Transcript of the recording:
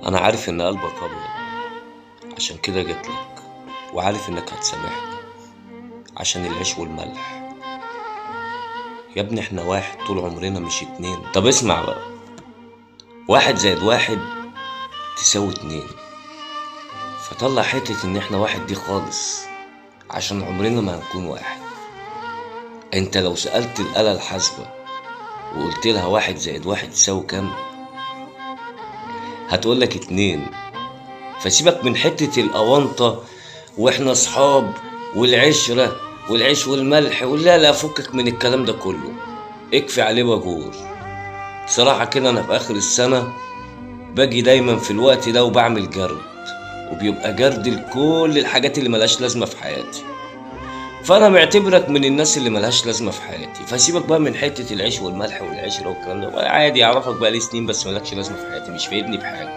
انا عارف ان قلبك ابيض، عشان كده جيتلك، وعارف انك هتسامحني عشان العيش والملح. يا ابني احنا واحد طول عمرنا مش اتنين. طب اسمع بقى، 1+1 تساوي 2، فطلع حتة ان احنا واحد دي خالص، عشان عمرنا ما هنكون واحد. انت لو سألت الآلة الحاسبة وقلت لها 1+1 تساوي كام، هتقولك 2. فسيبك من حتة الأونطة واحنا صحاب والعشرة والعيش والملح، ولا لا، فكك من الكلام ده كله، اكفي عليه باجور. صراحة كده انا في اخر السنة باجي دايما في الوقت ده وبعمل جرد، وبيبقى جرد لكل الحاجات اللي ملهاش لازمة في حياتي. فانا معتبرك من الناس اللي ملهاش لازمة في حياتي، فسيبك بقى من حتة العيش والملح والعشرة والكلام ده، عادي اعرفك بقى لي سنين بس ملكش لازمة في حياتي، مش فايدني بحاجة.